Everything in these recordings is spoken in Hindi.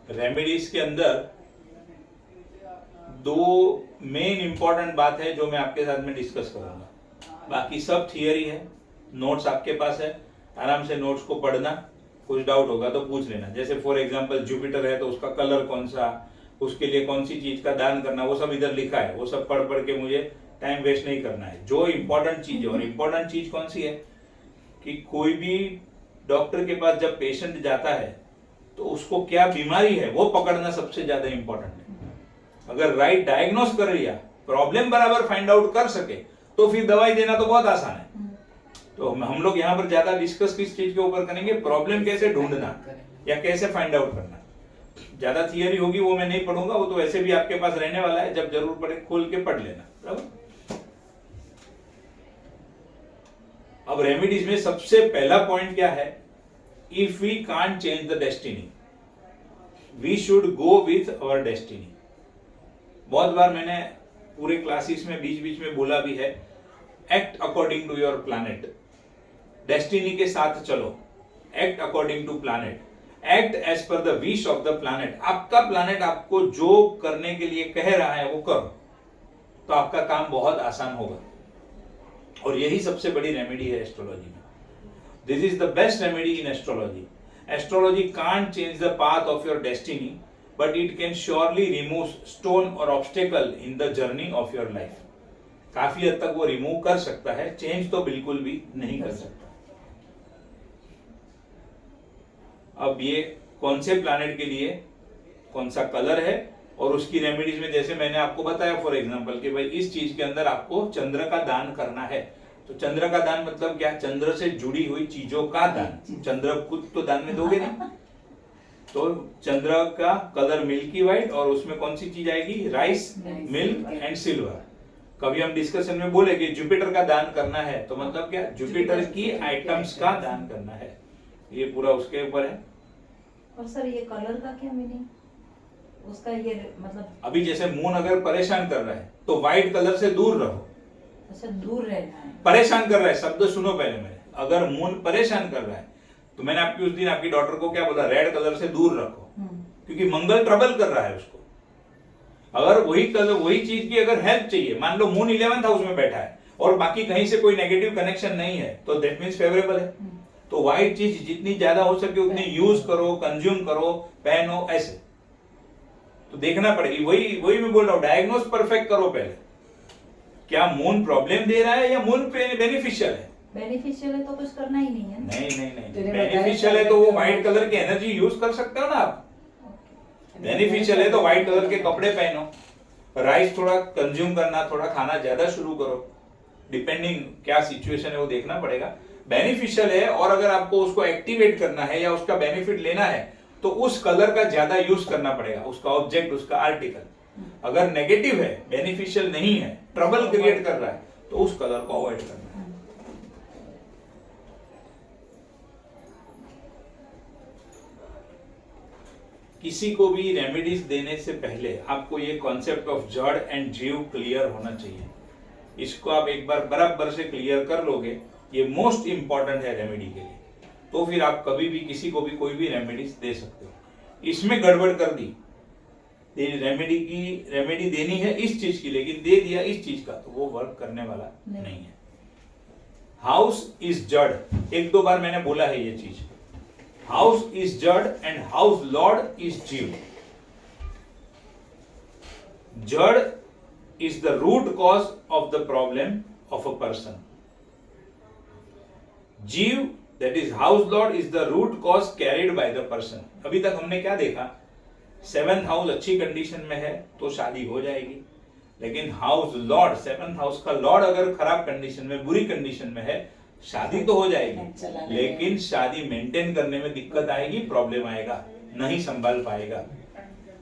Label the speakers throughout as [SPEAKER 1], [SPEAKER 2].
[SPEAKER 1] रेमेडीज के अंदर दो मेन इंपॉर्टेंट बात है जो मैं आपके साथ में डिस्कस करूंगा, बाकी सब थियरी है। नोट्स आपके पास है, आराम से नोट्स को पढ़ना, कुछ डाउट होगा तो पूछ लेना। जैसे फॉर एग्जांपल जुपिटर है तो उसका कलर कौन सा, उसके लिए कौन सी चीज का दान करना, वो सब इधर लिखा है। वो सब पढ़ पढ़ के मुझे टाइम वेस्ट नहीं करना है। जो इंपॉर्टेंट चीज है, और इंपॉर्टेंट चीज कौन सी है कि कोई भी डॉक्टर के पास जब पेशेंट जाता है तो उसको क्या बीमारी है वो पकड़ना सबसे ज्यादा इंपॉर्टेंट है। अगर राइट डायग्नोस कर लिया, प्रॉब्लम बराबर फाइंड आउट कर सके तो फिर दवाई देना तो बहुत आसान है। तो हम लोग यहाँ पर ज्यादा डिस्कस किस चीज के ऊपर करेंगे, प्रॉब्लम कैसे ढूंढना या कैसे फाइंड आउट करना। ज्यादा थियरी होगी वो मैं नहीं पढ़ूंगा, वो तो ऐसे भी आपके पास रहने वाला है, जब जरूर पड़े खोल के पढ़ लेना। बराबर। अब रेमेडीज में सबसे पहला पॉइंट क्या है, if we can't change the destiny we should go with our destiny. बहुत बार मैंने पूरे क्लासेस में बीच बीच में बोला भी है, act according to your planet. Destiny के साथ चलो, act according to planet, act as per the wish of the planet. आपका प्लैनेट आपको जो करने के लिए कह रहा है वो करो, तो आपका काम बहुत आसान होगा। और यही सबसे बड़ी रेमेडी है एस्ट्रोलॉजी में। This is the best remedy in astrology. Astrology can't change the path of your destiny, but it can surely remove stone और obstacle in the journey of your life. काफी हद तक वो रिमूव कर सकता है, चेंज तो बिल्कुल भी नहीं कर सकता। अब ये कौन से प्लैनेट के लिए कौन सा कलर है, और उसकी रेमेडीज में जैसे मैंने आपको बताया फॉर एग्जांपल कि भाई इस चीज के अंदर आपको चंद्र का दान करना है। तो चंद्र का दान मतलब क्या, चंद्र से जुड़ी हुई चीजों का दान। चंद्र खुद तो दान में दोगे नहीं। तो चंद्र का कलर मिल्की व्हाइट, और उसमें कौन सी चीज आएगी, राइस, मिल्क एंड सिल्वर। कभी हम डिस्कशन में बोले कि जुपिटर का दान करना है, तो मतलब क्या, जुपिटर की आइटम्स का दान करना है। ये पूरा उसके ऊपर है।
[SPEAKER 2] और सर ये कलर का क्या मीनिंग, उसका ये मतलब,
[SPEAKER 1] अभी जैसे मून अगर परेशान कर रहा है तो व्हाइट कलर से दूर रहो।
[SPEAKER 2] अच्छा, दूर रहना है।
[SPEAKER 1] परेशान कर रहा है, शब्द सुनो पहले मेरे। अगर मून परेशान कर रहा है तो मैंने आपकी उस दिन आपकी डॉटर को क्या बोला, रेड कलर से दूर रखो, क्योंकि मंगल ट्रबल कर रहा है उसको। अगर वही कलर, वही चीज की अगर हेल्प चाहिए, मान लो मून 11th हाउस में बैठा है और बाकी कहीं से कोई नेगेटिव कनेक्शन नहीं है, तो दैट मींस फेवरेबल है। तो व्हाइट चीज जितनी ज्यादा हो सके उतनी यूज करो, कंज्यूम करो, पहनो, ऐसे। तो देखना पड़ेगी, वही वही मैं बोल रहा हूं, डायग्नोस परफेक्ट करो पहले। क्या मून प्रॉब्लम दे रहा है या मून बेनिफिशियल है?
[SPEAKER 2] बेनिफिशियल है तो कुछ करना ही नहीं है।
[SPEAKER 1] नहीं, बेनिफिशियल है तो वो व्हाइट कलर की एनर्जी यूज कर सकते हो ना आप। बेनिफिशियल है तो व्हाइट कलर के कपड़े पहनो, राइस थोड़ा कंज्यूम करना, थोड़ा खाना ज्यादा शुरू करो, डिपेंडिंग क्या सिचुएशन है वो देखना पड़ेगा। बेनिफिशियल है, और अगर आपको उसको एक्टिवेट करना है या उसका बेनिफिट लेना है तो उस कलर का ज्यादा यूज करना पड़ेगा, उसका ऑब्जेक्ट, उसका आर्टिकल। अगर नेगेटिव है, बेनिफिशियल नहीं है, ट्रबल क्रिएट कर रहा है, तो उस कलर को अवॉइड करना है। किसी को भी रेमेडीज देने से पहले आपको ये कॉन्सेप्ट ऑफ जड़ एंड जीव क्लियर होना चाहिए। इसको आप एक बार बराबर से क्लियर कर लोगे, ये मोस्ट इंपॉर्टेंट है रेमेडी के लिए। तो फिर आप कभी भी किसी को भी कोई भी रेमेडीज दे सकते हो। इसमें गड़बड़ कर दी, रेमेडी देनी है इस चीज की, लेकिन दे दिया इस चीज का, तो वो वर्क करने वाला नहीं है। हाउस इज जड़, एक दो बार मैंने बोला है ये चीज। हाउस इज जड़ एंड हाउस लॉर्ड इज जीव। जड़ is the root cause of the problem of a person. जीव, that is house lord, is the root cause carried by the person. अभी तक हमने क्या देखा, 7th हाउस अच्छी कंडीशन में है तो शादी हो जाएगी, लेकिन हाउस लॉर्ड, 7th हाउस का लॉर्ड अगर खराब कंडीशन में, बुरी कंडीशन में है, शादी तो हो जाएगी लेकिन शादी मेंटेन करने में दिक्कत आएगी, प्रॉब्लम आएगा, नहीं संभाल पाएगा।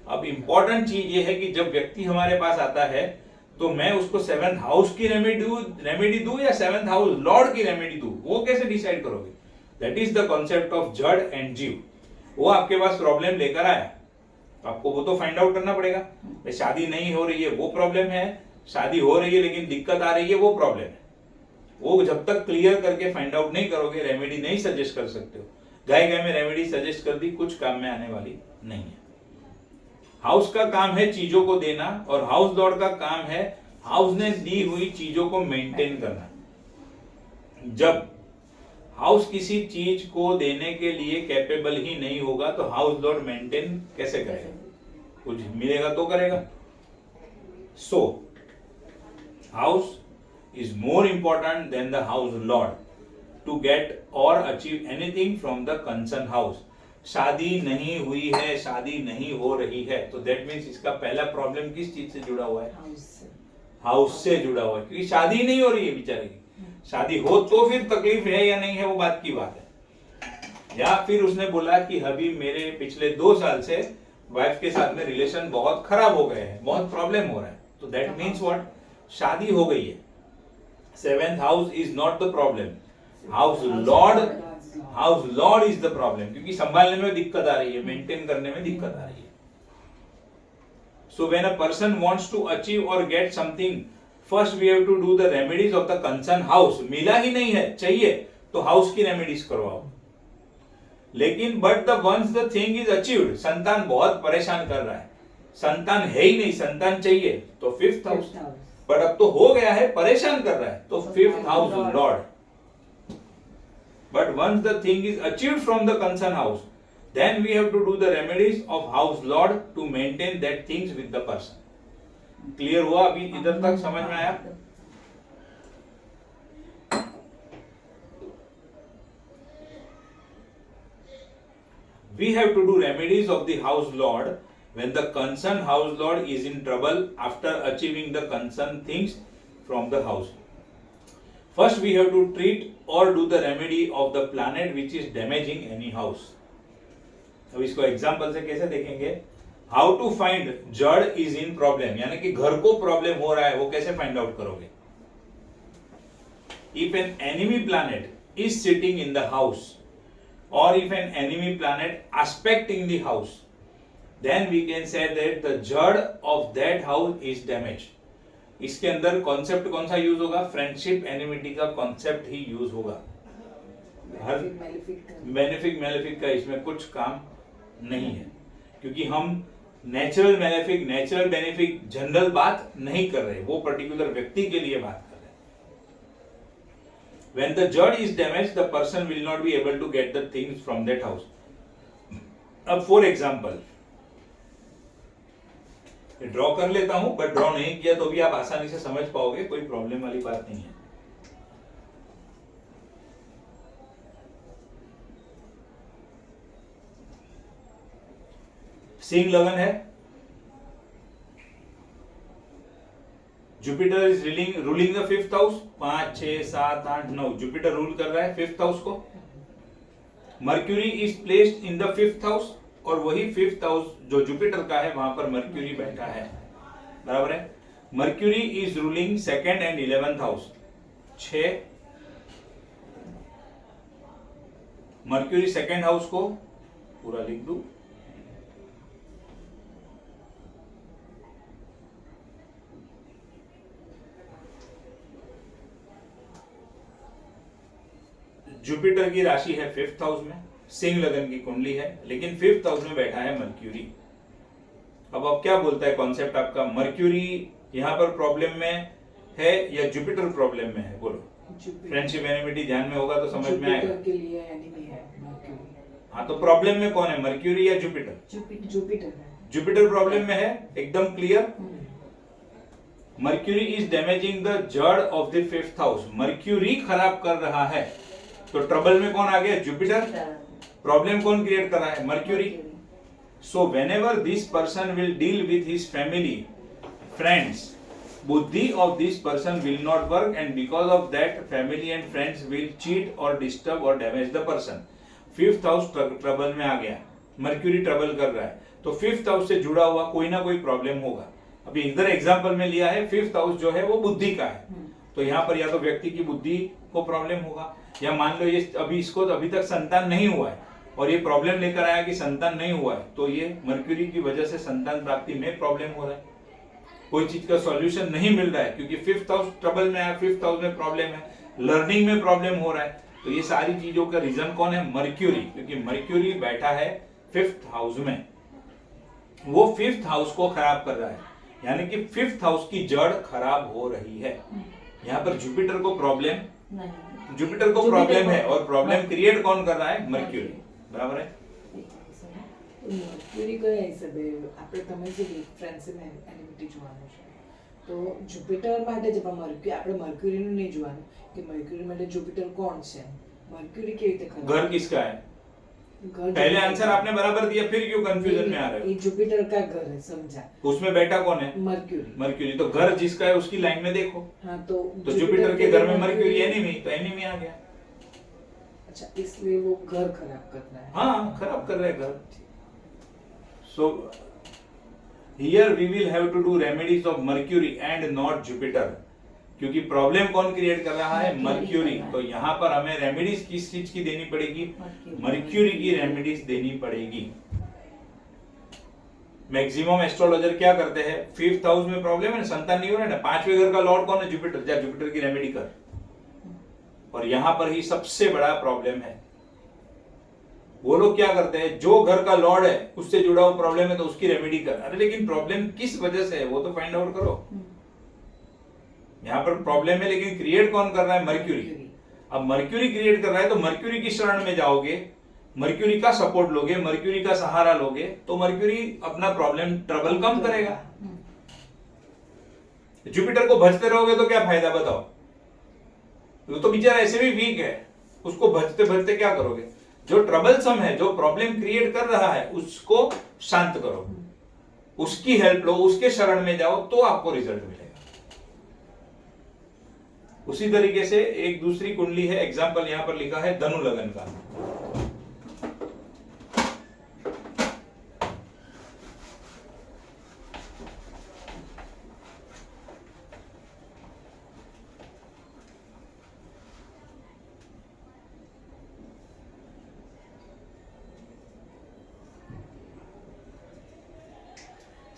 [SPEAKER 1] अब इंपॉर्टेंट चीज ये है कि जब व्यक्ति हमारे पास आता है तो मैं उसको 7th हाउस की रेमेडी दूं या 7th हाउस लॉर्ड की रेमेडी दूं, वो कैसे डिसाइड करोगे? That is the concept of जड़ एंड जीव। वो आपके पास प्रॉब्लम लेकर आया, तो आपको वो तो फाइंड आउट करना पड़ेगा। शादी नहीं हो रही है वो प्रॉब्लम है, शादी हो रही है लेकिन दिक्कत आ रही है वो प्रॉब्लम है। वो जब तक क्लियर करके फाइंड आउट नहीं करोगे, रेमेडी नहीं सजेस्ट कर सकते हो। गाय में रेमेडी सजेस्ट कर दी, कुछ काम में आने वाली नहीं है। हाउस का काम है चीजों को देना और हाउस लॉर्ड का काम है हाउस ने दी हुई चीजों को मेंटेन करना। जब हाउस किसी चीज को देने के लिए कैपेबल ही नहीं होगा तो हाउस लॉर्ड मेंटेन कैसे करेगा? कुछ मिलेगा तो करेगा। So house is more important than the house lord to get और achieve anything from the concern house. शादी नहीं हुई है, शादी नहीं हो रही है, तो दैट मीन्स इसका पहला प्रॉब्लम किस चीज से जुड़ा हुआ है? हाउस से जुड़ा हुआ है, क्योंकि शादी नहीं हो रही है बेचारे की। शादी हो तो फिर तकलीफ है या नहीं है वो बात की बात है। या फिर उसने बोला कि अभी मेरे पिछले 2 साल से वाइफ के साथ में रिलेशन बहुत खराब हो गए हैं, बहुत प्रॉब्लम हो रहा है, तो दैट मीन्स व्हाट? शादी हो गई है। 7th house is not the problem, house Lord is the problem, क्योंकि संभालने में दिक्कत आ रही है, मेंटेन करने में दिक्कत आ रही है। So when a person wants to achieve और get something, first we have to do the remedies of the concern house. मिला ही नहीं है, चाहिए तो हाउस की रेमेडीज करवाओ। लेकिन but the ones the thing is achieved, संतान बहुत परेशान कर रहा है, संतान है ही नहीं, संतान चाहिए, तो 5th हाउस। बट अब तो हो गया है, परेशान कर रहा है, तो 5th house Lord. But once the thing is achieved from the concerned house, then we have to do the remedies of house lord to maintain that things with the person. Clear हुआ? अभी इधर तक समझ में आया? We have to do remedies of the house lord when the concerned house lord is in trouble after achieving the concerned things from the house. First we have to treat or do the remedy of the planet which is damaging any house. अब इसको एग्जांपल से कैसे देखेंगे? How to find जड़ is in problem, यानी कि घर को प्रॉब्लम हो रहा है, वो कैसे फाइंड आउट करोगे? If an enemy planet is sitting in the house or if an enemy planet aspecting the house, then we can say that the जड़ of that house is damaged. इसके अंदर कॉन्सेप्ट कौन सा यूज होगा? फ्रेंडशिप एनिमिटी का कॉन्सेप्ट ही यूज होगा। हर बेनिफिक मैलेफिक का इसमें कुछ काम नहीं है, क्योंकि हम natural malefic, natural benefic general बात नहीं कर रहे, वो पर्टिकुलर व्यक्ति के लिए बात कर रहे हैं। When the jad is damaged, the person will not be able to get the things from that house. अब फॉर एग्जाम्पल ड्रॉ कर लेता हूं, बट ड्रॉ नहीं किया तो भी आप आसानी से समझ पाओगे, कोई प्रॉब्लम वाली बात नहीं है। सिंह लगन है, Jupiter is ruling the 5th house, 5, 6, 7, 8, 9 Jupiter rule कर रहा है 5th हाउस को। Mercury is placed in the 5th house, और वही 5th हाउस जो जुपिटर का है वहां पर मर्क्यूरी बैठा है, बराबर है। Mercury is ruling 2nd and 11th house, 6 mercury 2nd house को पूरा लिख दूं, जुपिटर की राशि है 5th हाउस में, सिंह लगन की कुंडली है, लेकिन 5th हाउस में बैठा है मर्क्यूरी। अब क्या बोलता है कॉन्सेप्ट आपका? मर्क्यूरी यहाँ पर प्रॉब्लम में है या जुपिटर प्रॉब्लम में है? बोलो। फ्रेंडशिप एनिमिटी ध्यान में होगा तो समझ में आएगा।
[SPEAKER 3] के लिए एनिमी है मर्क्यूरी।
[SPEAKER 1] हाँ, तो प्रॉब्लम में कौन है, मर्क्यूरी या जुपिटर?
[SPEAKER 3] जुपिटर है।
[SPEAKER 1] जुपिटर प्रॉब्लम में है, एकदम clear. Mercury is damaging the जड़ of the 5th house, Mercury खराब कर रहा है, तो ट्रबल में कौन आ गया? जुपिटर। प्रॉब्लम कौन क्रिएट कर रहा है? Mercury. So whenever this person will deal with his family, friends, बुद्धि of this person will not work, and because of that family and friends will cheat और डिस्टर्ब और damage the person. 5th house trouble में आ गया, मर्क्यूरी ट्रबल कर रहा है, तो 5th हाउस से जुड़ा हुआ कोई ना कोई प्रॉब्लम होगा। अभी इधर एग्जांपल में लिया है 5th हाउस जो है वो बुद्धि का है, तो यहाँ पर या तो व्यक्ति की बुद्धि को प्रॉब्लम होगा, या मान लो ये अभी इसको अभी तक संतान नहीं हुआ है और ये प्रॉब्लम लेकर आया कि संतान नहीं हुआ है, तो ये मर्क्यूरी की वजह से संतान प्राप्ति में प्रॉब्लम हो रहा है, कोई चीज का सॉल्यूशन नहीं मिल रहा है, क्योंकि 5th हाउस ट्रबल में है, 5th हाउस में प्रॉब्लम है, लर्निंग में प्रॉब्लम हो रहा है, तो ये सारी चीजों का रीजन कौन है? मर्क्यूरी, क्योंकि मर्क्यूरी बैठा है 5th हाउस में। वो 5th हाउस को खराब कर रहा है, यानी कि 5th हाउस की जड़ खराब हो रही है। यहाँ पर जुपिटर को प्रॉब्लम
[SPEAKER 2] नहीं,
[SPEAKER 1] जुपिटर को
[SPEAKER 2] जुपिटर
[SPEAKER 1] प्रॉब्लम
[SPEAKER 2] को-
[SPEAKER 1] है, और प्रॉब्लम क्रिएट कौन कर रहा है? मर्क्यूरी, बराबर है।
[SPEAKER 3] મર્ક્યુરી કયા હિસાબે આપણે તમે જે ફ્રેન્ડ્સ એનિમિટી જોવાનું છે તો જુપિટર માટે જ પણ મર્ક્યુરી આપણે મર્ક્યુરીનું નહીં જોવાનું કે મર્ક્યુરી માટે જુપિટર કોણ છે મર્ક્યુરી કેવી રીતે ખરાબ
[SPEAKER 1] घर किसका है?
[SPEAKER 3] घर
[SPEAKER 1] पहले
[SPEAKER 3] जुपिटर
[SPEAKER 1] आंसर
[SPEAKER 3] का-
[SPEAKER 1] आपने बराबर दिया, फिर क्यों कंफ्यूजन में आ रहे
[SPEAKER 3] ये जुपिटर का घर है समझा
[SPEAKER 1] हो? उसमें बैठा कौन है?
[SPEAKER 3] Mercury
[SPEAKER 1] mercury. तो घर जिसका है उसकी लाइन में देखो,
[SPEAKER 3] हाँ तो
[SPEAKER 1] तो जुपिटर के घर में मर्क्यूरी एनिमी, तो एनिमी आ गया।
[SPEAKER 3] अच्छा इसलिए वो घर खराब करना है
[SPEAKER 1] हाँ, खराब कर रहे हैं घर। So here we will have to do remedies of Mercury and not Jupiter, क्योंकि प्रॉब्लम कौन क्रिएट कर रहा है?
[SPEAKER 2] Mercury
[SPEAKER 1] Mercury.
[SPEAKER 2] कर रहा है।
[SPEAKER 1] तो यहाँ पर हमें रेमेडीज किस चीज की देनी पड़ेगी? मर्क्यूरी की रेमेडीज देनी पड़ेगी। मैक्सिमम एस्ट्रोलॉजर क्या करते हैं? 5th हाउस में प्रॉब्लम है ना, संतान नहीं हो रहा है ना, 5वें घर का लॉर्ड कौन है? जुपिटर। जा जुपिटर की रेमेडी कर। और यहां पर ही सबसे बड़ा प्रॉब्लम है। वो लोग क्या करते हैं, जो घर का लॉर्ड है उससे जुड़ा हुआ प्रॉब्लम है तो उसकी रेमेडी कर। अरे लेकिन प्रॉब्लम किस वजह से है वो तो फाइंड आउट करो। यहाँ पर प्रॉब्लम है, लेकिन क्रिएट कौन कर रहा है? मर्क्यूरी। अब मर्क्यूरी क्रिएट कर रहा है तो मर्क्यूरी की शरण में जाओगे, मर्क्यूरी का सपोर्ट लोगे, मर्क्यूरी का सहारा लोगे, तो मर्क्यूरी अपना प्रॉब्लम ट्रबल कम करेगा। जुपिटर को भजते रहोगे तो क्या फायदा बताओ? वो तो बेचारा ऐसे भी वीक है, उसको भजते भजते क्या करोगे? जो ट्रबलसम है, जो प्रॉब्लम क्रिएट कर रहा है, उसको शांत करो, उसकी हेल्प लो, उसके शरण में जाओ, तो आपको रिजल्ट मिलेगा। उसी तरीके से एक दूसरी कुंडली है, एग्जाम्पल यहां पर लिखा है धनु लगन का।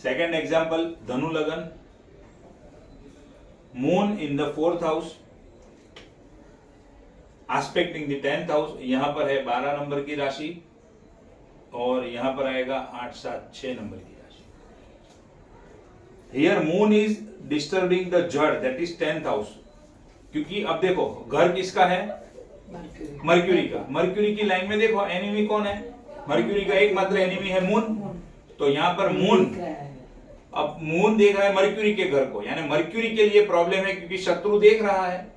[SPEAKER 1] सेकेंड एग्जाम्पल धनु लगन, moon in the 4th house, aspect in the 10th house. यहां पर है 12 नंबर की राशि और यहां पर आएगा 8, 7, 6 नंबर की राशि। Here moon is disturbing the जड़, दैट इज 10th हाउस। क्योंकि अब देखो घर किसका है?
[SPEAKER 3] मर्क्यूरी
[SPEAKER 1] मर्क्यूरी का। मर्क्यूरी की लाइन में देखो एनिमी कौन है? मर्क्यूरी का एकमात्र एनिमी है मून। तो यहां पर मून,
[SPEAKER 3] दिख रहा है
[SPEAKER 1] अब मून देख रहा है मर्क्यूरी के घर को, यानी मर्क्यूरी के लिए प्रॉब्लम है क्योंकि शत्रु देख रहा है।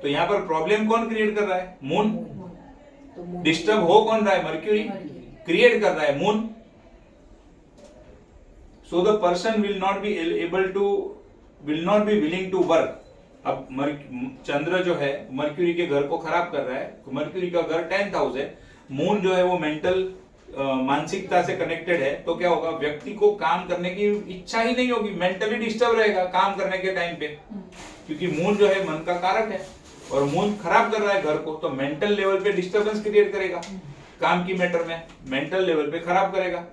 [SPEAKER 1] तो यहाँ पर प्रॉब्लम कौन क्रिएट कर रहा है? मून।
[SPEAKER 3] तो मून
[SPEAKER 1] डिस्टर्ब हो कौन रहा है? मर्क्यूरी। क्रिएट कर रहा है moon. So the person will not be willing to work. अब चंद्र जो है मर्क्यूरी के घर को खराब कर रहा है, मर्क्यूरी का घर 10th हाउस है, मून जो है वो मेंटल मानसिकता से कनेक्टेड है, तो क्या होगा? व्यक्ति को काम करने की इच्छा ही नहीं होगी, मेंटली डिस्टर्ब रहेगा काम करने के टाइम पे, क्योंकि मून जो है मन का कारक है और मून खराब कर रहा है घर को, तो मेंटल लेवल पे डिस्टर्बेंस क्रिएट करेगा, काम की मैटर में मेंटल लेवल पे खराब करेगा,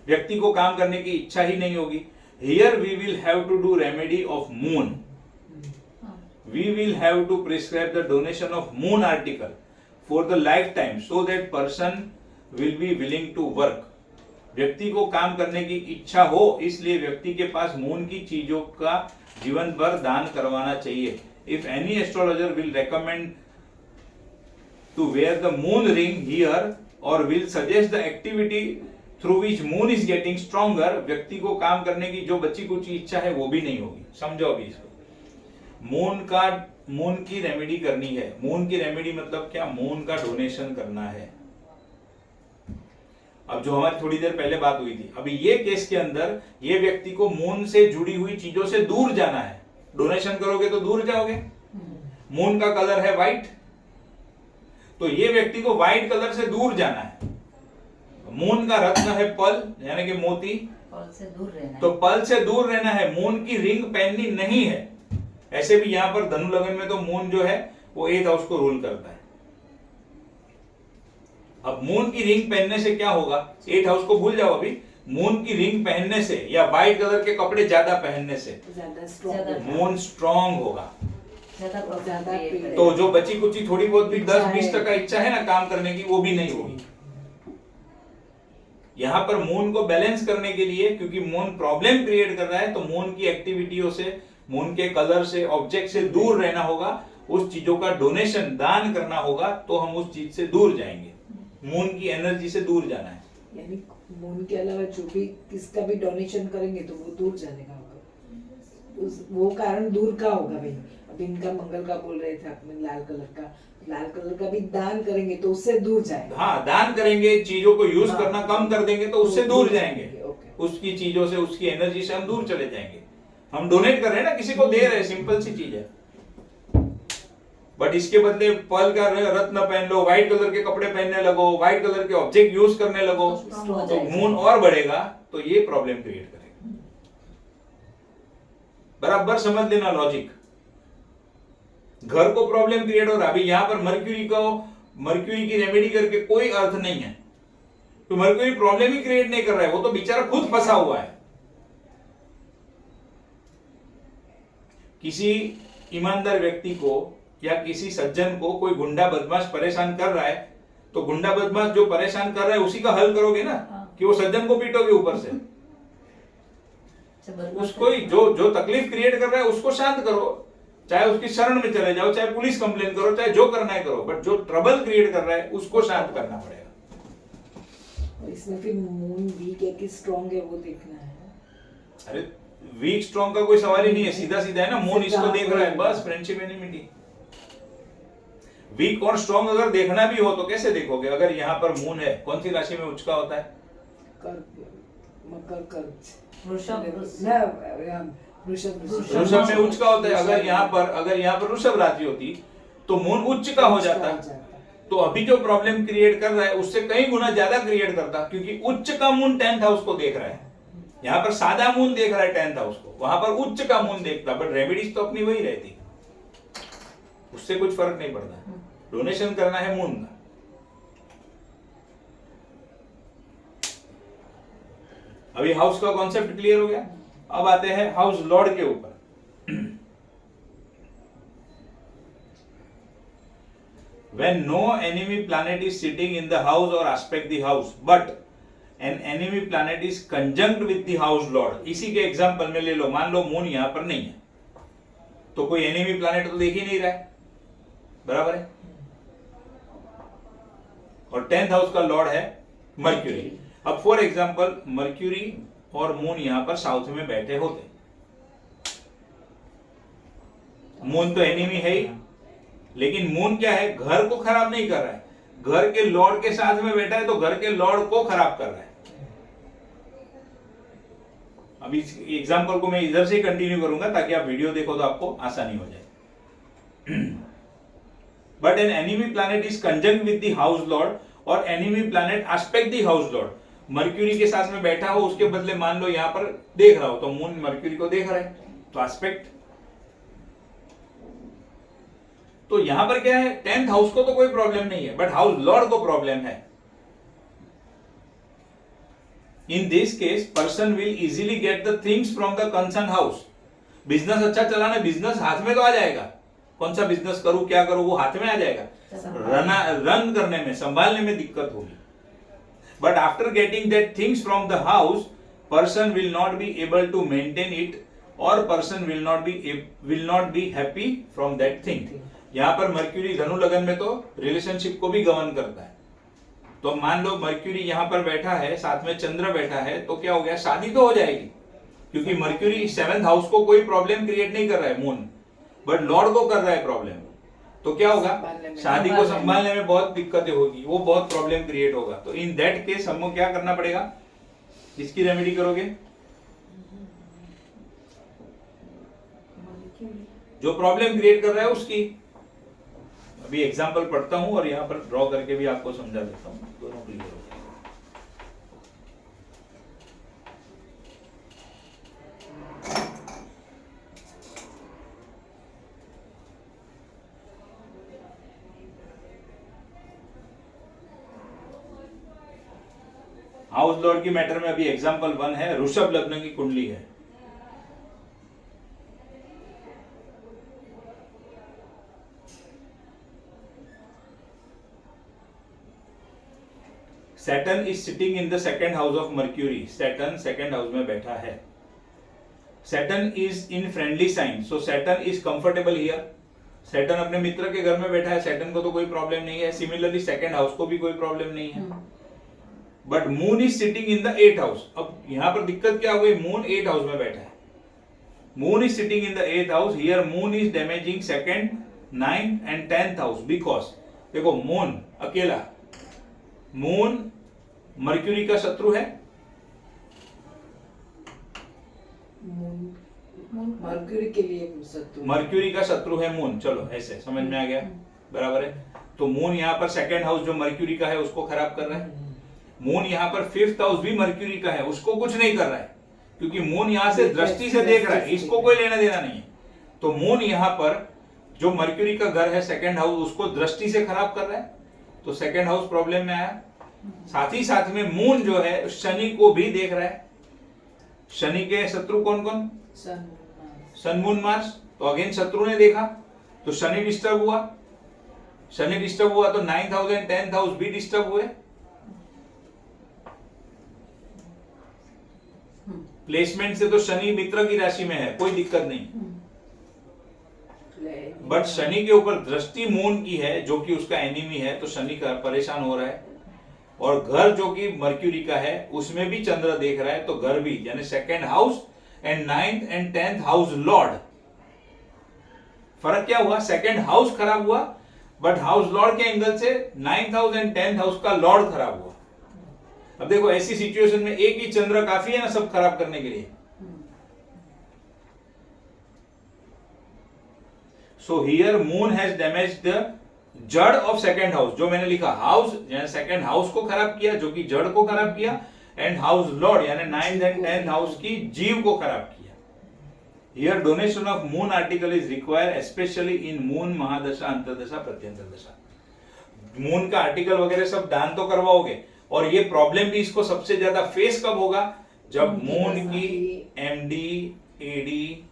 [SPEAKER 1] व्यक्ति को काम करने की इच्छा ही नहीं होगी। Here we will have to do remedy of moon, we will have to prescribe the donation of moon article for the lifetime so that person will be willing to work। व्यक्ति को काम करने की इच्छा हो, इसलिए व्यक्ति के पास मून की चीजों का जीवन भर दान करवाना चाहिए। If any astrologer will recommend to wear the moon ring here or will suggest the activity through which moon is getting stronger, व्यक्ति को काम करने की जो बच्ची कुछ इच्छा है वो भी नहीं होगी। समझो अभी इसको। मून की रेमेडी करनी है। मून की रेमेडी मतलब क्या? मून का डोनेशन करना है। अब जो हमारी थोड़ी देर पहले बात हुई थी, अभी ये केस के अंदर ये व्यक्ति को मून से जुड़ी हुई चीजों से दूर जाना है। डोनेशन करोगे तो दूर जाओगे। मून का कलर है व्हाइट, तो ये व्यक्ति को व्हाइट कलर से दूर जाना है। मून का रत्न है पल, यानी कि मोती,
[SPEAKER 2] पल से दूर रहना
[SPEAKER 1] तो पल से दूर रहना है। मून की रिंग पहननी नहीं है। ऐसे भी यहां पर धनु लगन में तो मून जो है वो 8th हाउस को रूल करता है। अब मून की रिंग पहनने से क्या होगा? 8th हाउस को भूल जाओ अभी। मून की रिंग पहनने से या व्हाइट कलर के कपड़े ज्यादा पहनने से
[SPEAKER 3] ज्यादा
[SPEAKER 2] ज्यादा
[SPEAKER 3] स्ट्रॉन्ग
[SPEAKER 1] मून स्ट्रांग होगा।
[SPEAKER 2] ज्यादा प्रॉब्लम
[SPEAKER 3] ज्यादा
[SPEAKER 2] क्रिएट करेगा।
[SPEAKER 1] तो जो बची कुची थोड़ी बहुत भी
[SPEAKER 3] इच्छा
[SPEAKER 1] 10-20%
[SPEAKER 3] है।
[SPEAKER 1] इच्छा है ना काम करने की, वो भी नहीं होगी। यहाँ पर मून को बैलेंस करने के लिए, क्योंकि मून प्रॉब्लम क्रिएट कर रहा है, तो मून की एक्टिविटियों से, मून के कलर से, ऑब्जेक्ट से दूर रहना होगा, उस चीजों का डोनेशन, दान करना होगा, तो हम उस चीज से दूर जाएंगे। मून की एनर्जी से दूर जाना है।
[SPEAKER 3] यानी मून के अलावा जो भी किसका भी डोनेशन करेंगे तो वो दूर जाने का होगा। वो कारण दूर का होगा भाई। अभी इनका मंगल का बोल रहे थे आपने, लाल कलर का भी दान करेंगे तो उससे दूर जाएंगे।
[SPEAKER 1] हाँ, दान करेंगे, चीजों को यूज करना कम कर देंगे तो उससे दूर जाएंगे।
[SPEAKER 3] ओके।
[SPEAKER 1] उसकी चीजों से, उसकी एनर्जी से हम दूर चले जाएंगे। हम डोनेट कर रहे हैं ना, किसी को दे रहे हैं, सिंपल सी चीज है। बट इसके बदले पर्ल का रत्न पहन लो, व्हाइट कलर के कपड़े पहनने लगो, व्हाइट कलर के ऑब्जेक्ट यूज करने लगो, तो मून और बढ़ेगा, तो ये प्रॉब्लम क्रिएट करेगा। बराबर समझ लेना लॉजिक। घर को प्रॉब्लम क्रिएट हो रहा है। अभी यहां पर मर्क्यूरी की रेमेडी करके कोई अर्थ नहीं है, तो मर्क्यूरी प्रॉब्लम ही क्रिएट नहीं कर रहा है, वो तो बेचारा खुद फंसा हुआ है। किसी ईमानदार व्यक्ति को या किसी सज्जन को कोई गुंडा बदमाश परेशान कर रहा है, तो गुंडा बदमाश जो परेशान कर रहा है उसी का हल करोगे ना, कि वो सज्जन को पीटोगे ऊपर से। उसको ही जो तकलीफ क्रिएट कर रहा है उसको शांत करो, चाहे उसकी शरण में चले जाओ, चाहे पुलिस कंप्लेन करो, चाहे जो करना है करो, बट जो ट्रबल क्रिएट कर रहा है उसको शांत करना पड़ेगा।
[SPEAKER 3] इसमें फिर मून वीक है कि स्ट्रांग है वो देखना है।
[SPEAKER 1] अरे वीक स्ट्रॉन्ग का कोई सवाल ही नहीं है, सीधा सीधा है ना। मून इसको देख रहा है, बस फ्रेंडशिप एनिमिटी। वीक और स्ट्रॉन्ग अगर देखना भी हो तो कैसे देखोगे? अगर यहाँ पर मून है, कौन सी राशि में उच्च का होता है?
[SPEAKER 3] मकर,
[SPEAKER 1] वृषभ में उच्च का होता है। अगर यहाँ पर वृषभ राशि होती तो मून उच्च का हो जाता, तो अभी जो प्रॉब्लम क्रिएट कर रहा है उससे कई गुना ज्यादा क्रिएट करता, क्योंकि उच्च का मून 10th हाउस को देख रहा है। यहाँ पर सादा मून देख रहा है 10th हाउस को, वहां पर उच्च का मून देखता, बट रेमेडीज तो अपनी वही रहती, उससे कुछ फर्क नहीं पड़ता। डोनेशन करना है मून का। अभी हाउस का कॉन्सेप्ट क्लियर हो गया। अब आते हैं हाउस लॉर्ड के ऊपर। When no enemy planet is sitting in the house or aspect the house, but an enemy planet is conjunct with the house lord, इसी के एग्जांपल में ले लो, मान लो मून यहां पर नहीं है, तो कोई एनिमी प्लैनेट तो देख ही नहीं रहा है, बराबर है। और 10th हाउस का लॉर्ड है मर्क्यूरी। अब फॉर एग्जांपल मर्क्यूरी और मून यहां पर साउथ में बैठे होते, मून तो एनिमी है ही, लेकिन मून क्या है, घर को खराब नहीं कर रहा है, घर के लॉर्ड के साथ में बैठा है, तो घर के लॉर्ड को खराब कर रहा है। अभी इस एग्जांपल को मैं इधर से कंटिन्यू करूंगा ताकि आप वीडियो देखो तो आपको आसानी हो जाए। But an enemy planet is conjunct with the house lord, और enemy planet aspect the house lord, Mercury के साथ में बैठा हो, उसके बदले मान लो यहां पर देख रहा हो, तो मून मर्क्यूरी को देख रहा है, तो एस्पेक्ट। तो यहां पर क्या है, 10th हाउस को तो कोई प्रॉब्लम नहीं है, बट हाउस लॉर्ड को प्रॉब्लम है। In this case person will easily get the things from the concern house. Business अच्छा चलाना, बिजनेस हाथ में तो आ जाएगा, कौन सा बिजनेस करूं क्या करूं वो हाथ में आ जाएगा, रन करने में, संभालने में दिक्कत होगी। But after getting that things from the house, person will not be able to maintain it, और person will not be happy from that thing. यहां पर मर्क्यूरी धनु लगन में तो रिलेशनशिप को भी गवर्न करता है, तो मान लो मर्क्यूरी यहां पर बैठा है, साथ में चंद्र बैठा है, तो क्या हो गया, शादी तो हो जाएगी, क्योंकि मर्क्यूरी 7th हाउस को कोई प्रॉब्लम क्रिएट नहीं कर रहा है मून, बट लॉर्ड को कर रहा है प्रॉब्लम। तो क्या होगा, शादी को संभालने में बहुत दिक्कतें होगी, वो बहुत प्रॉब्लम क्रिएट होगा। तो इन दैट केस हमको क्या करना पड़ेगा, इसकी रेमेडी करोगे, जो प्रॉब्लम क्रिएट कर रहा है उसकी। अभी एग्जांपल पढ़ता हूं और यहां पर ड्रॉ करके भी आपको समझा देता हूं, दोनों क्लियर हो जाए। हाउस लॉर्ड की मैटर में अभी एग्जांपल 1 है, ऋषभ लग्न की कुंडली है। Saturn is sitting in the second house of Mercury, Saturn second house में बैठा है। Saturn is in friendly sign, so Saturn is comfortable here. Saturn अपने मित्र के घर में बैठा है, सैटर्न को तो कोई प्रॉब्लम नहीं है। सिमिलरली सेकंड हाउस को भी कोई प्रॉब्लम नहीं है। But moon is sitting in the 8th house. अब यहां पर दिक्कत क्या हुई, मून 8th हाउस में बैठा है। Moon is sitting in the 8th house, here moon is damaging second, 9th and 10th house, because देखो मून अकेला, मून मर्क्यूरी का शत्रु है।
[SPEAKER 3] मर्क्यूरी के लिए शत्रु,
[SPEAKER 1] मर्क्यूरी का शत्रु है मून, चलो ऐसे समझ में आ गया, बराबर है। तो मून यहाँ पर सेकंड हाउस जो मर्क्यूरी का है उसको खराब कर रहा है। मून यहाँ पर 5th हाउस भी मर्क्यूरी का है, उसको कुछ नहीं कर रहा है, क्योंकि मून यहाँ से दृष्टि से देख रहा है, इसको कोई लेना देना नहीं है। तो मून यहाँ पर जो मर्क्यूरी का घर है सेकंड हाउस, उसको दृष्टि से खराब कर रहा है, तो सेकंड हाउस प्रॉब्लम में आया। साथ ही साथ में मून जो है शनि को भी देख रहा है। शनि के शत्रु कौन कौन, सन मून मार्स, तो अगेन शत्रु ने देखा तो शनि डिस्टर्ब हुआ। शनि डिस्टर्ब हुआ तो 9th house and 10th house भी डिस्टर्ब हुए। प्लेसमेंट से तो शनि मित्र की राशि में है, कोई दिक्कत नहीं। बट शनि के ऊपर दृष्टि मून की है जो कि उसका एनिमी है, तो शनि का परेशान हो रहा है। और घर जो कि मर्क्यूरी का है उसमें भी चंद्र देख रहा है, तो घर भी यानी second house and 9th and 10th house Lord. फर्क क्या हुआ, सेकंड हाउस खराब हुआ, बट हाउस लॉर्ड के एंगल से 9th house and 10th house का लॉर्ड खराब हुआ। अब देखो ऐसी सिचुएशन में एक ही चंद्र काफी है ना सब खराब करने के लिए। So here moon has damaged the जड़ ऑफ सेकंड हाउस, जो मैंने लिखा हाउस यानी सेकंड हाउस को खराब किया, जो कि जड़ को खराब किया, एंड हाउस लॉर्ड यानी 9th एंड 10th हाउस की जीव को खराब किया। Here donation of moon article is required specially in moon महादशा, अंतर्दशा, प्रत्यंतर दशा। मून का आर्टिकल वगैरह सब दान तो करवाओगे, और ये प्रॉब्लम भी इसको सबसे ज्यादा फेस कब होगा, जब मून की एमडी, एडी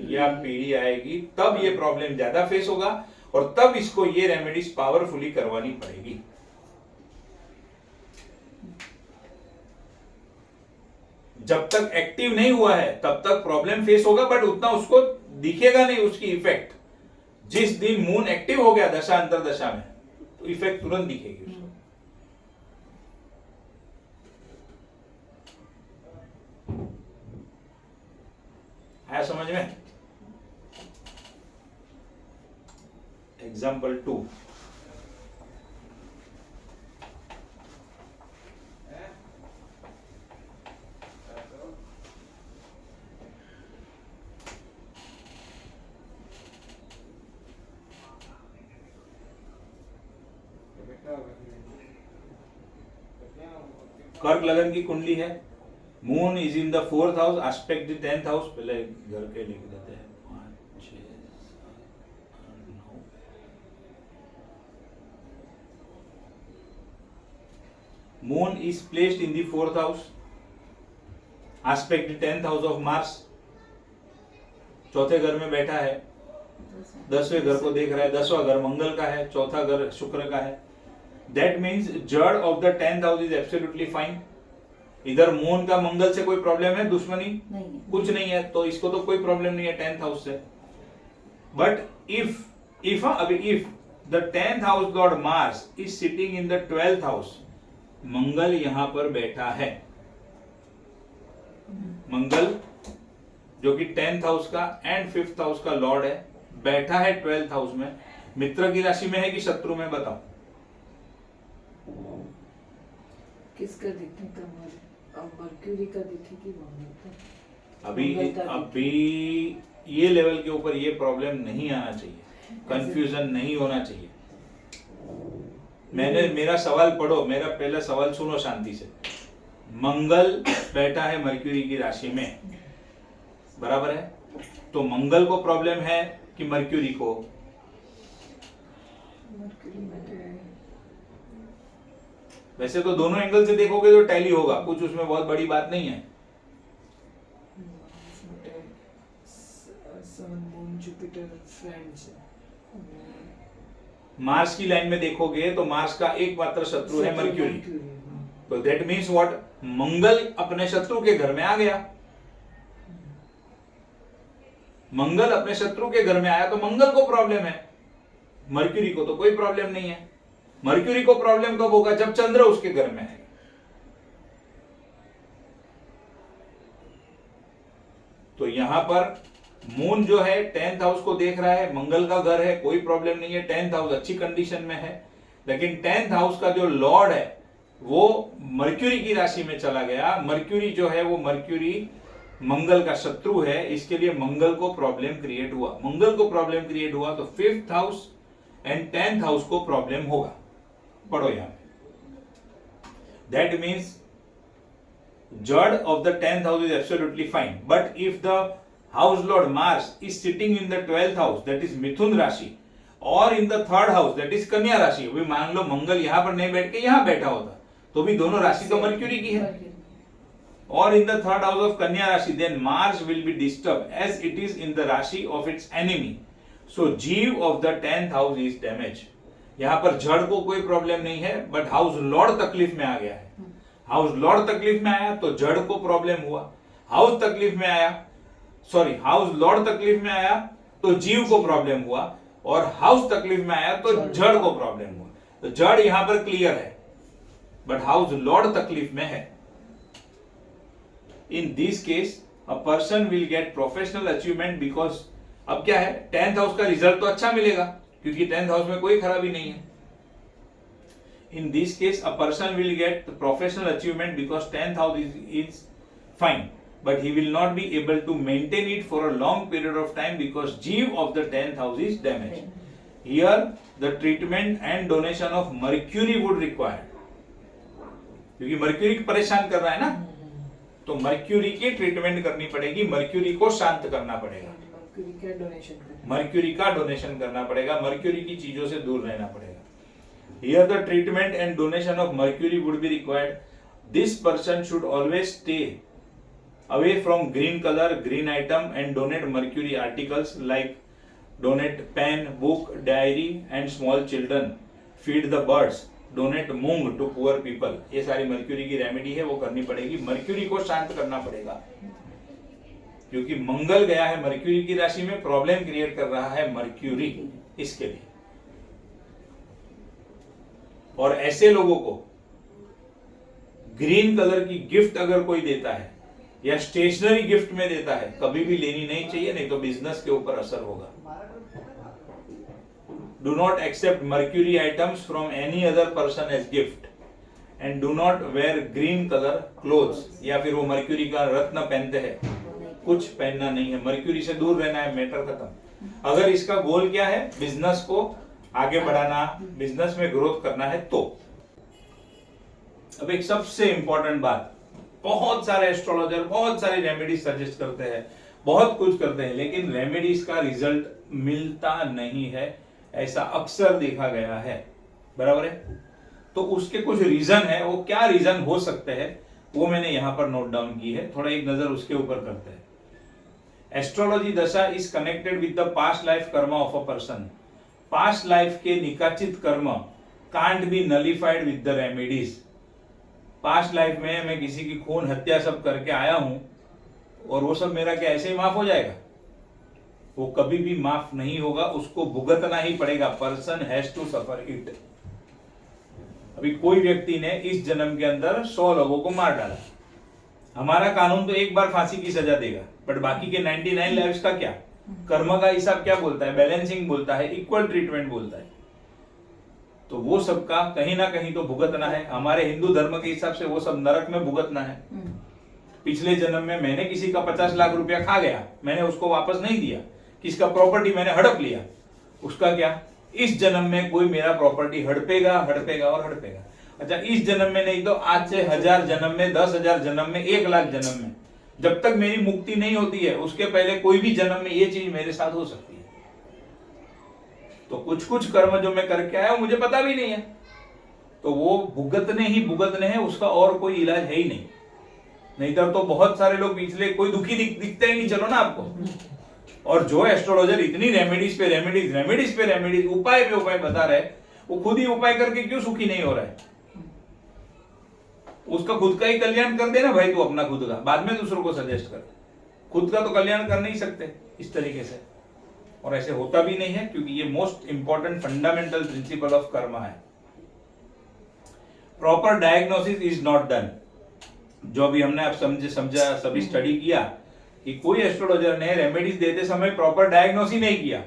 [SPEAKER 1] या पीडी आएगी, तब ये प्रॉब्लम ज्यादा फेस होगा, और तब इसको ये रेमेडीज पावरफुली करवानी पड़ेगी। जब तक एक्टिव नहीं हुआ है तब तक प्रॉब्लम फेस होगा, बट उतना उसको दिखेगा नहीं उसकी इफेक्ट। जिस दिन मून एक्टिव हो गया दशा अंतरदशा में, तो इफेक्ट तुरंत दिखेगी उसको। आया समझ में? एग्जाम्पल 2, कर्क लगन की कुंडली है। Moon is in the 4th house, aspect the 10th house. पहले घर के लिख देते हैं, 5, 6, 7, 8, 9। Moon is placed in the 4th house, aspect the 10th house of Mars. चौथे घर में बैठा है, 10वें घर को देख रहा है। 10वां घर मंगल का है, चौथा घर शुक्र का है। That means जड़ of the 10th house is absolutely fine. इधर मून का मंगल से कोई प्रॉब्लम है, दुश्मनी
[SPEAKER 2] नहीं है,
[SPEAKER 1] कुछ नहीं है, तो इसको तो कोई प्रॉब्लम नहीं है 10th हाउस से। But if the 10th house lord Mars is sitting in the 12th house, मंगल यहां पर बैठा है। मंगल जो कि 10th हाउस का एंड 5th हाउस का लॉर्ड है, बैठा है 12th हाउस में। मित्र की राशि में है कि शत्रु में, बताओ
[SPEAKER 3] किसका दिखेगा, मर्क्यूरी का दिखेगी मंगल का।
[SPEAKER 1] अभी ये लेवल के ऊपर ये प्रॉब्लम नहीं आना चाहिए, कंफ्यूजन नहीं होना चाहिए। मेरा सवाल पढ़ो, मेरा पहला सवाल सुनो शांति से। मंगल बैठा है मर्क्यूरी की राशि में, बराबर है, तो मंगल को प्रॉब्लम है कि मर्क्यूरी को? वैसे तो दोनों एंगल से देखोगे तो टैली होगा, कुछ उसमें बहुत बड़ी बात नहीं है।
[SPEAKER 3] मून जुपिटर फ्रेंड्स,
[SPEAKER 1] मार्स की लाइन में देखोगे तो मार्स का एकमात्र शत्रु है मर्क्यूरी। तो दैट मीन्स व्हाट, मंगल अपने शत्रु के घर में आ गया। मंगल अपने शत्रु के घर में आया तो मंगल को प्रॉब्लम है, मर्क्यूरी को तो कोई प्रॉब्लम नहीं है। मर्क्यूरी को प्रॉब्लम कब होगा, जब चंद्र उसके घर में आएगा। तो यहां पर मून जो है 10th हाउस को देख रहा है, मंगल का घर है, कोई प्रॉब्लम नहीं है, 10th हाउस अच्छी कंडीशन में है। लेकिन 10th हाउस का जो लॉर्ड है वो मर्क्यूरी की राशि में चला गया। मर्क्यूरी जो है वो मर्क्यूरी मंगल का शत्रु है, इसके लिए मंगल को प्रॉब्लम क्रिएट हुआ। मंगल को प्रॉब्लम क्रिएट हुआ तो 5th house and 10th house को प्रॉब्लम होगा। पढ़ो यहां पे, दैट मीन्स जड़ of the 10th house is absolutely fine, but if the house lord Mars is sitting in the 12th house, that is मिथुन राशि, और in the 3rd house, that is कन्या राशि, अभी मान लो मंगल यहां पर नहीं बैठ के यहां बैठा होता तो भी दोनों राशि तो मर्क्यूरी की है, और in the 3rd house of कन्या राशि, then Mars will be disturbed as it is in the राशि of its enemy, so जीव of the 10th house is damaged। यहां पर जड़ को कोई प्रॉब्लम नहीं है, बट हाउस लॉर्ड तकलीफ में आ गया है। हाउस लॉर्ड तकलीफ में आया तो जड़ को प्रॉब्लम हुआ, हाउस तकलीफ में आया, सॉरी हाउस लॉर्ड तकलीफ में आया तो जीव को प्रॉब्लम हुआ, और हाउस तकलीफ में आया तो जड़ को प्रॉब्लम हुआ। तो जड़ यहां पर क्लियर है, बट हाउस लॉर्ड तकलीफ में है। In this case a person will get professional achievement because, अब क्या है 10th हाउस का रिजल्ट तो अच्छा मिलेगा क्योंकि 10th हाउस में कोई खराबी नहीं है। In this case, a person will get professional achievement because 10th house is fine, but he will not be able to maintain it for a long period of time because Jeev of the 10th house is damaged. Here, the treatment and donation of Mercury would require. क्योंकि मर्क्यूरी परेशान कर रहा है ना, तो मर्क्यूरी की ट्रीटमेंट करनी पड़ेगी, मर्क्यूरी को शांत करना पड़ेगा, मर्क्यूरी का डोनेशन करना पड़ेगा, मर्क्यूरी की चीजों से दूर रहना पड़ेगा। Here the treatment and donation of mercury would be required. This person should always stay away from green color, green item and donate mercury articles like donate pen, book, diary and small children. Feed the birds. Donate moong to poor people. ये सारी मर्क्यूरी की रेमेडी है, वो करनी पड़ेगी। मर्क्यूरी को शांत करना पड़ेगा क्योंकि मंगल गया है मर्क्यूरी की राशि में, प्रॉब्लम क्रिएट कर रहा है मर्क्यूरी इसके लिए। और ऐसे लोगों को ग्रीन कलर की गिफ्ट अगर कोई देता है या स्टेशनरी गिफ्ट में देता है, कभी भी लेनी नहीं चाहिए, नहीं तो बिजनेस के ऊपर असर होगा। Do not accept Mercury items from any other person as gift and do not wear green colour clothes, या फिर वो मर्क्यूरी का रत्न पहनते हैं, कुछ पहनना नहीं है, मर्क्यूरी से दूर रहना है, मैटर खत्म। अगर इसका गोल क्या है, बिजनेस को आगे बढ़ाना, बिजनेस में ग्रोथ करना है तो। अब एक सबसे इंपॉर्टेंट बात, बहुत सारे एस्ट्रोलॉजर बहुत सारी रेमेडीज सजेस्ट करते हैं, बहुत कुछ करते हैं, लेकिन रेमेडीज का रिजल्ट मिलता नहीं है, ऐसा अक्सर देखा गया है, बराबर है। तो उसके कुछ रीजन है, वो क्या रीजन हो सकते हैं वो मैंने यहां पर नोट डाउन की है, थोड़ा एक नजर उसके ऊपर करते हैं। एस्ट्रोलॉजी दशा is connected with the past life Karma of a person. Past life के निकाचित कर्म can't be nullified with the remedies. Past life में मैं किसी की खून हत्या सब करके आया हूं और वो सब मेरा क्या ऐसे ही माफ हो जाएगा? वो कभी भी माफ नहीं होगा, उसको भुगतना ही पड़ेगा। Person has to suffer it. अभी कोई व्यक्ति ने इस जन्म के अंदर 100 लोगों को मार डाला, हमारा कानून तो एक बार फांसी की सजा देगा, बट बाकी के 99 लाइफ्स का क्या? कर्म का हिसाब क्या बोलता है? बैलेंसिंग बोलता है, इक्वल ट्रीटमेंट बोलता है। तो वो सबका कहीं ना कहीं तो भुगतना है। हमारे हिंदू धर्म के हिसाब से वो सब नरक में भुगतना है। पिछले जन्म में मैंने किसी का 50 लाख रुपया खा गया, मैंने उसको वापस नहीं दिया, किसका प्रॉपर्टी मैंने हड़प लिया, उसका क्या? इस जन्म में कोई मेरा प्रॉपर्टी हड़पेगा, हड़पेगा और हड़पेगा। अच्छा, इस जन्म में नहीं तो आज से 1000 जन्म में, 10,000 जन्म में, 1 लाख जन्म में, जब तक मेरी मुक्ति नहीं होती है उसके पहले कोई भी जन्म में ये चीज मेरे साथ हो सकती है। तो कुछ कुछ कर्म जो मैं करके आया हूं मुझे पता भी नहीं है, तो वो भुगतने ही भुगतने हैं, उसका और कोई इलाज है ही नहीं। नहीं तो बहुत सारे लोग पिछले कोई दुखी दिखते ही नहीं, चलो ना आपको। और जो एस्ट्रोलॉजर इतनी रेमेडीज पे रेमेडीज, उपाय पे उपाय बता रहे, वो खुद ही उपाय करके क्यों सुखी नहीं हो रहा है? उसका खुद का ही कल्याण कर देना भाई, तू अपना खुद का, बाद में दूसरों को सजेस्ट कर। खुद का तो कल्याण कर नहीं सकते इस तरीके से, और ऐसे होता भी नहीं है, क्योंकि ये most important fundamental principle of karma है। Proper diagnosis is not done. जो भी हमने अब समझा सभी स्टडी किया कि कोई एस्ट्रोलॉजर ने रेमेडीज देते समय प्रॉपर डायग्नोसिस नहीं किया।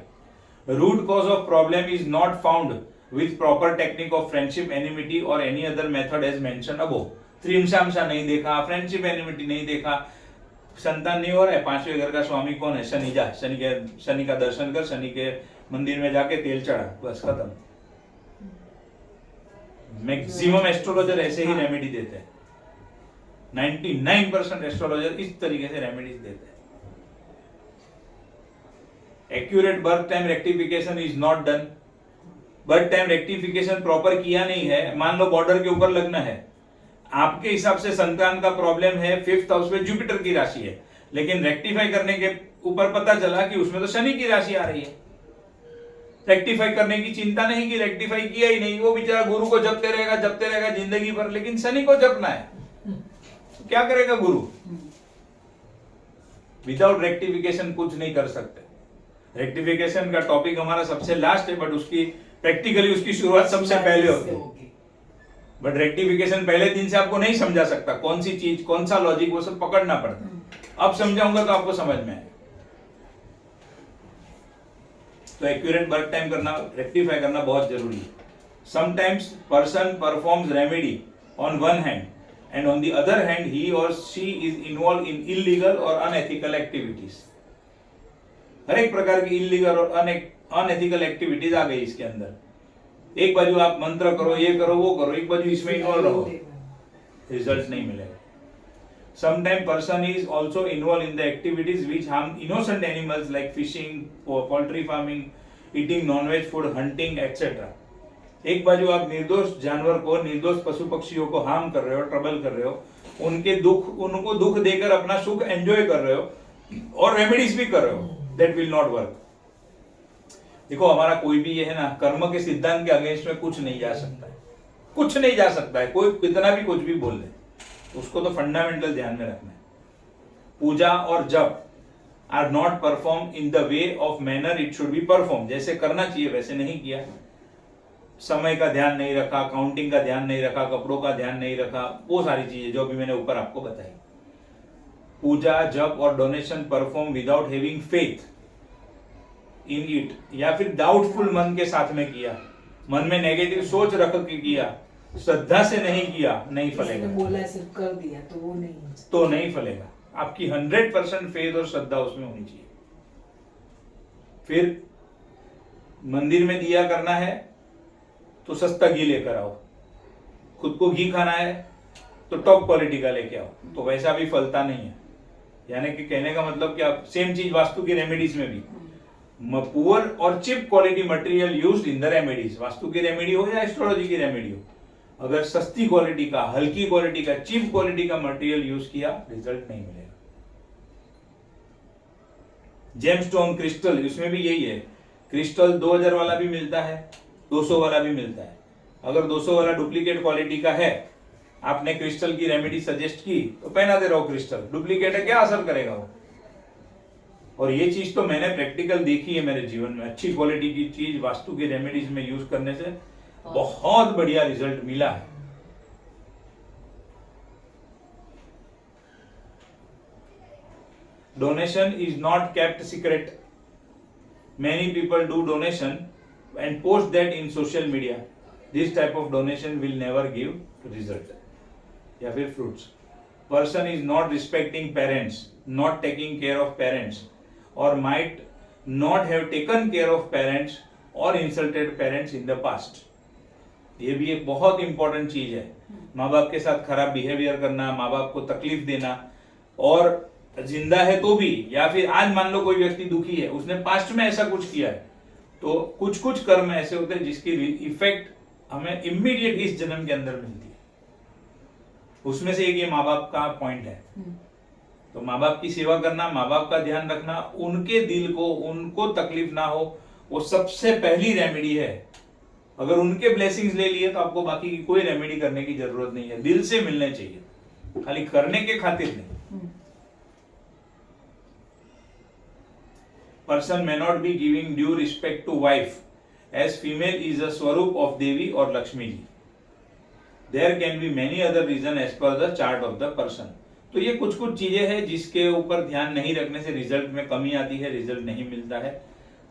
[SPEAKER 1] Root cause of problem is not found with proper technique of friendship, enmity और any other method as mention above. त्रिमशामसा नहीं देखा, फ्रेंडशिप एनिमिटी नहीं देखा, संतान नहीं हो रहा है, पांचवें घर का स्वामी कौन है? शनि। जा शनि का दर्शन कर, शनि के मंदिर में जाके तेल चढ़ा, बस खत्म। मैक्सिमम एस्ट्रोलॉजर ऐसे ही रेमेडी देते हैं। 99% एस्ट्रोलॉजर इस तरीके से रेमेडीज देते हैं। Accurate birth time rectification is not done. Birth time rectification proper किया नहीं है। मान लो बॉर्डर के ऊपर लगना है, आपके हिसाब से संतान का प्रॉब्लम है, 5th हाउस में जुपिटर की राशि है, लेकिन रेक्टिफाई करने के ऊपर पता चला कि उसमें तो शनि की राशि आ रही है। रेक्टिफाई करने की चिंता नहीं की, रेक्टिफाई किया ही नहीं, वो बेचारा गुरु को जपते रहेगा जिंदगी भर, लेकिन शनि को जपना है, तो क्या करेगा गुरु? विदाउट रेक्टिफिकेशन कुछ नहीं कर सकते। रेक्टिफिकेशन का टॉपिक हमारा सबसे लास्ट है, बट उसकी प्रैक्टिकली उसकी शुरुआत सबसे पहले होती है। बट रेक्टिफिकेशन पहले दिन से आपको नहीं समझा सकता, कौन सी चीज, कौन सा लॉजिक, वो सब पकड़ना पड़ता है। अब समझाऊंगा तो आपको समझ में आए। तो एक्यूरेट बर्थ टाइम करना, रेक्टिफाई करना बहुत जरूरी है। Sometimes person performs remedy on one hand and on the other hand he और she is involve in illegal और अनएथिकल एक्टिविटीज। हर एक प्रकार की इलीगल और अनएथिकल एक्टिविटीज आ गई इसके अंदर। एक बाजू आप मंत्र करो, ये करो, वो करो, एक बाजू इसमें इन्वॉल्व रहो, रिजल्ट नहीं मिलेगा। Sometimes person is also involved in the activities which harm innocent animals like fishing, poultry farming, eating non-veg food, hunting, etc. एक बाजू आप निर्दोष जानवर को, निर्दोष पशु पक्षियों को हार्म कर रहे हो, ट्रबल कर रहे हो, उनको दुख देकर अपना सुख एंजॉय कर रहे हो और रेमेडीज भी कर रहे हो, that will not work. देखो हमारा कोई भी ये है ना, कर्म के सिद्धांत के अगेंस्ट में कुछ नहीं जा सकता है, कुछ नहीं जा सकता है, कोई कितना भी कुछ भी बोल दे, उसको तो फंडामेंटल ध्यान में रखना है। पूजा और जप are not perform in the way of manner it should be perform. जैसे करना चाहिए वैसे नहीं किया, समय का ध्यान नहीं रखा, काउंटिंग का ध्यान नहीं रखा, कपड़ों का ध्यान नहीं रखा, वो सारी चीजें जो भी मैंने ऊपर आपको बताई। पूजा, जप और donation perform without having faith in it, या फिर डाउटफुल मन के साथ में किया, मन में नेगेटिव सोच रख के किया, श्रद्धा से नहीं किया, नहीं फलेगा।
[SPEAKER 3] बोला सिर्फ कर दिया
[SPEAKER 1] तो नहीं फलेगा। आपकी 100% फेथ और श्रद्धा उसमें होनी चाहिए। फिर मंदिर में दिया करना है तो सस्ता घी लेकर आओ, खुद को घी खाना है तो टॉप क्वालिटी का लेके आओ, तो वैसा भी फलता नहीं है। यानी कि कहने का मतलब क्या, सेम चीज वास्तु की रेमेडीज में भी, पुअर और chip quality material used in the remedies, vastu की रेमेडी हो या एस्ट्रोलॉजी की रेमेडी हो, अगर सस्ती क्वालिटी का, हल्की क्वालिटी का, चीप क्वालिटी का मटेरियल यूज किया, रिजल्ट नहीं मिलेगा। जेमस्टोन, क्रिस्टल, इसमें भी यही है। क्रिस्टल 2000 वाला भी मिलता है, 200 वाला भी मिलता है। अगर 200 वाला डुप्लीकेट क्वालिटी का है, आपने क्रिस्टल की रेमेडी सजेस्ट की तो पहनाते रहो क्रिस्टल, डुप्लीकेट है, क्या असर करेगा वो? और ये चीज तो मैंने प्रैक्टिकल देखी है मेरे जीवन में। अच्छी क्वालिटी की चीज वास्तु की रेमेडीज में यूज करने से बहुत बढ़िया रिजल्ट मिला है। Donation is not kept secret. Many people do donation and post that in social media. This type of donation will never give result. या फिर fruits. Person is not respecting parents, not taking care of parents, or might not have taken care of parents or insulted parents in the past. ये भी एक बहुत इंपॉर्टेंट चीज है। माँ बाप के साथ खराब बिहेवियर करना, माँ बाप को तकलीफ देना, और जिंदा है तो भी, या फिर आज मान लो कोई व्यक्ति दुखी है, उसने पास्ट में ऐसा कुछ किया है, तो कुछ कुछ कर्म ऐसे होते हैं जिसकी इफेक्ट हमें इमीडिएट इस जन्म के अंदर मिलती है। उसमें से एक ये माँ बाप का पॉइंट है। तो माँ बाप की सेवा करना, माँ बाप का ध्यान रखना, उनके दिल को, उनको तकलीफ ना हो, वो सबसे पहली रेमेडी है अगर उनके ब्लेसिंग्स ले लिए तो आपको बाकी की कोई रेमेडी करने की जरूरत नहीं है, दिल से मिलने चाहिए, खाली करने के खातिर नहीं। Person may not be giving due respect to wife, as female is a swarup of Devi or Lakshmi ji. There can be many other reason as per the chart of the person. तो ये कुछ कुछ चीजें हैं जिसके ऊपर ध्यान नहीं रखने से रिजल्ट में कमी आती है, रिजल्ट नहीं मिलता है।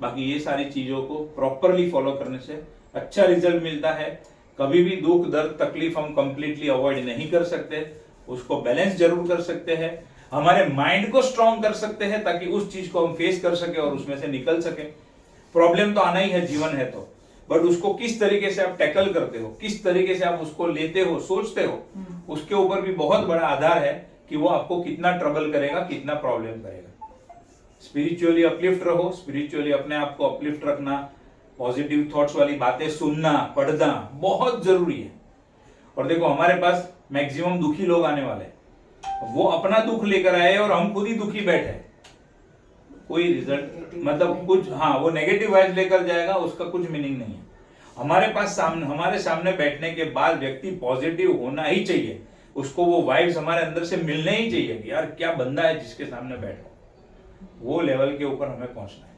[SPEAKER 1] बाकी ये सारी चीजों को प्रॉपरली फॉलो करने से अच्छा रिजल्ट मिलता है। कभी भी दुख दर्द तकलीफ हम कंप्लीटली अवॉइड नहीं कर सकते, उसको बैलेंस जरूर कर सकते हैं, हमारे माइंड को स्ट्रॉन्ग कर सकते हैं ताकि उस चीज को हम फेस कर सके और उसमें से निकल सके। प्रॉब्लम तो आना ही है, जीवन है तो, बट उसको किस तरीके से आप टैकल करते हो, किस तरीके से आप उसको लेते हो, सोचते हो, उसके ऊपर भी बहुत बड़ा आधार है कि वो आपको कितना ट्रबल करेगा, कितना प्रॉब्लम करेगा। स्पिरिचुअली अपलिफ्ट रहो, स्पिरिचुअली अपने आप को अपलिफ्ट रखना, पॉजिटिव थॉट्स वाली बातें सुनना, पढ़ना बहुत जरूरी है। और देखो हमारे पास मैक्सिमम दुखी लोग आने वाले हैं, वो अपना दुख लेकर आए और हम खुद ही दुखी बैठे, कोई रिजल्ट मतलब कुछ, हाँ वो नेगेटिव वाइब्स लेकर जाएगा, उसका कुछ मीनिंग नहीं है। हमारे सामने बैठने के बाद व्यक्ति पॉजिटिव होना ही चाहिए, उसको वो वाइब्स हमारे अंदर से मिलने ही चाहिए कि यार क्या बंदा है जिसके सामने बैठो, वो लेवल के ऊपर हमें पहुंचना है।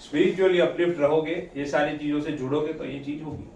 [SPEAKER 1] स्पिरिचुअली अपलिफ्ट रहोगे, ये सारी चीजों से जुड़ोगे तो ये चीज होगी।